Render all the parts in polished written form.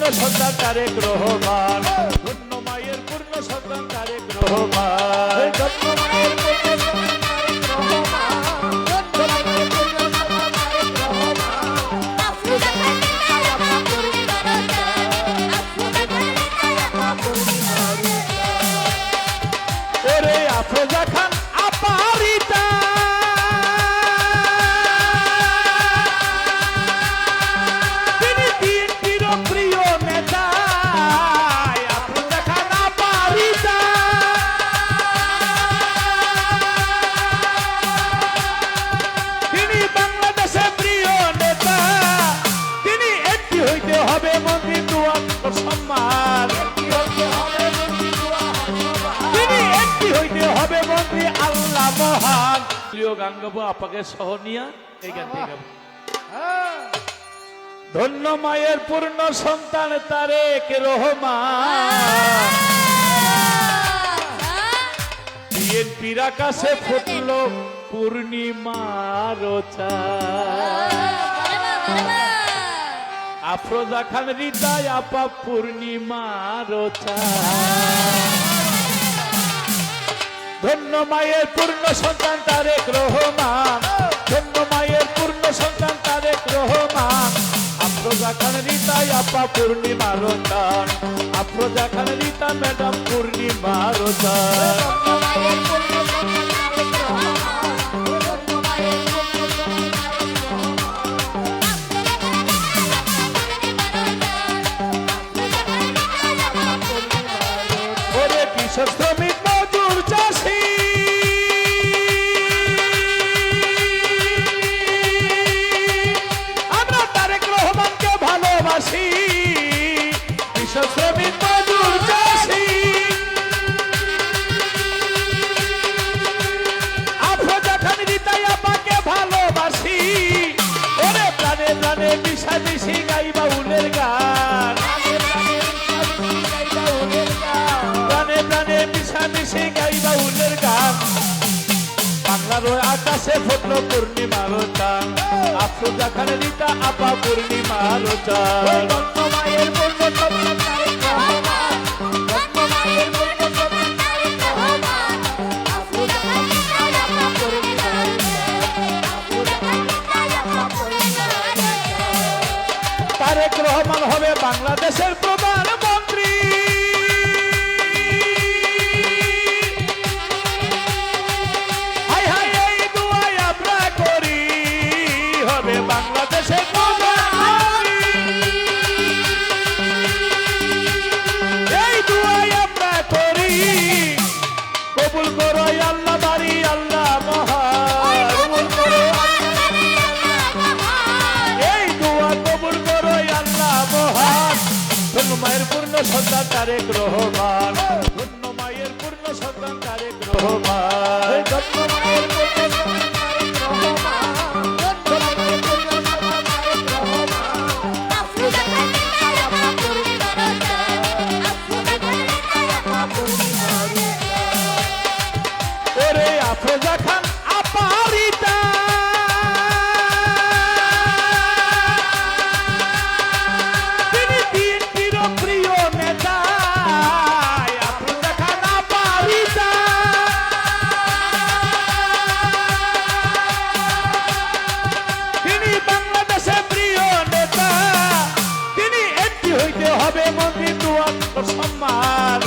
সন্তান তারেক রহমান, ধন্য মায়ের পূর্ণ সন্তান তারেক রহমান, ধন্য মায়ের পূর্ণ সন্তান তারেক রহমান, ধন্য মায়ের পূর্ণ সন্তান তারেক রহমান। আফরোজা খান আপা পূর্ণি মারতা, আফরোজা খান আপা পূর্ণি মারতা, ওরে আফরোজা খান আপা রিতা, গাঙ্গাবু আপাকে সহনিয়া এই গান থেকে গাবো। ধন্য মায়ের পূর্ণ সন্তান তারেক রহমান, বিএনপির আকাশে ফুটল পূর্ণিমার চাঁদ, আফরোজা খান হৃদয় আপা পূর্ণিমার চাঁদ। ধন্য মায়ের পূর্ণ সন্তান তারেক রহমান, ধন্য মায়ের পূর্ণ সন্তান তারেক রহমান, আফরোজা খান রিতা আপা পূর্ণিমার চাঁদ, আফরোজা খান রিতা ম্যাডাম পূর্ণিমার চাঁদ। ওরে কৃষক শ্রমিক মজুর চাষি, আমরা তারেক রহমানকে ভালোবাসি, কৃষক শ্রমিক মজুর চাষি, আফরোজা খান রিতা আপাকে ভালোবাসি, ওরে প্রাণে প্রাণে মিশামিশি গাই বাউলের গান, প্রাণে প্রাণে মিশামিশি গাই বাউলের গান, বাংলার আকাশে ফুটল পূর্ণিমার চাঁদ, আফরোজা খান রিতা আপা পূর্ণিমার চাঁদ। ধন্য মায়ের পূর্ণ সন্তান তারেক রহমান, ধন্য মায়ের পূর্ণ সন্তান তারেক রহমান, আফরোজা খান রিতা আপা পূর্ণিমার চাঁদ, আফরোজা খান রিতা আপা পূর্ণিমার চাঁদ। তারেক রহমান হবে বাংলাদেশের প্রধানমন্ত্রী, বাংলাদেশের এই দুয়াই আমরা করি, কবুল করো আল্লাহ বাড়ি আল্লাহ মহান, এই দুয়া কবুল করো আল্লাহ মহান। ধন্য মায়ের পূর্ণ সন্তান তারেক রহমান, ধন্য মায়ের পূর্ণ সন্তান তারেক রহমান, ধন্য মায়ের পূর্ণ সন্তান তারেক রহমান, আফরোজা খান আপা রিতা, তিনি বিএনপির প্রিয় নেতা, আফরোজা খান আপা রিতা, তিনি বাংলাদেশের প্রিয় নেতা, তিনি একটি হইতে হবে মন্ত্রী দুয়ার সম্মান,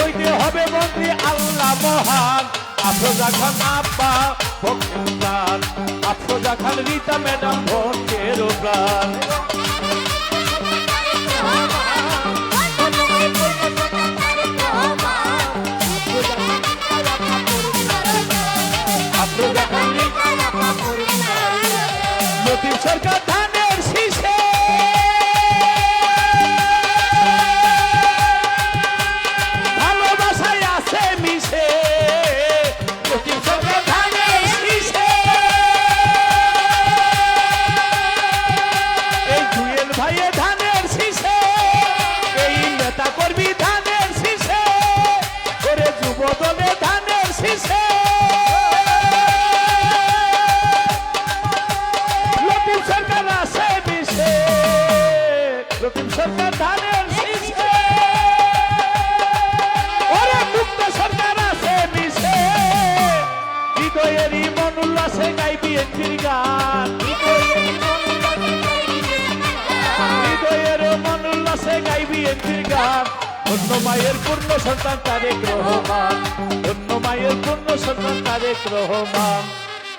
হইতে হবে মন্ত্রী আল্লাহ মহান। আফরোজা খান আপা ভক্তের প্রাণ, আফরোজা খান রিতা ম্যাডাম ভক্তের প্রাণ। আফরোজা খান লতিফ সরকার ধানের শীষে, উল্লাসে গাই বিএনপির গান হৃদয়ের মন উল্লাসে গাই বিএনপির গান ধন্য মায়ের পূর্ণ সন্তান তারেক রহমান ধন্য মায়ের পূর্ণ সন্তান তারেক রহমান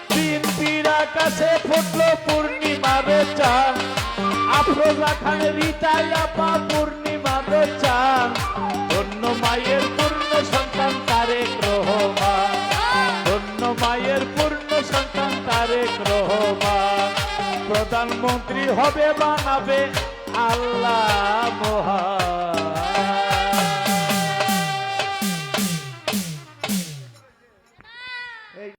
বিএনপির আকাশে ফুটলো পূর্ণিমার চাঁদ আফরোজা খান রিতাই আপা পূর্ণিমার চাঁদ ধন্য মায়ের পূর্ণ সন্তান তারেক রহমান ধন্য মায়ের পূর্ণ সন্তান তারেক রহমান প্রধানমন্ত্রী হবে বানাবে আল্লাহ মহান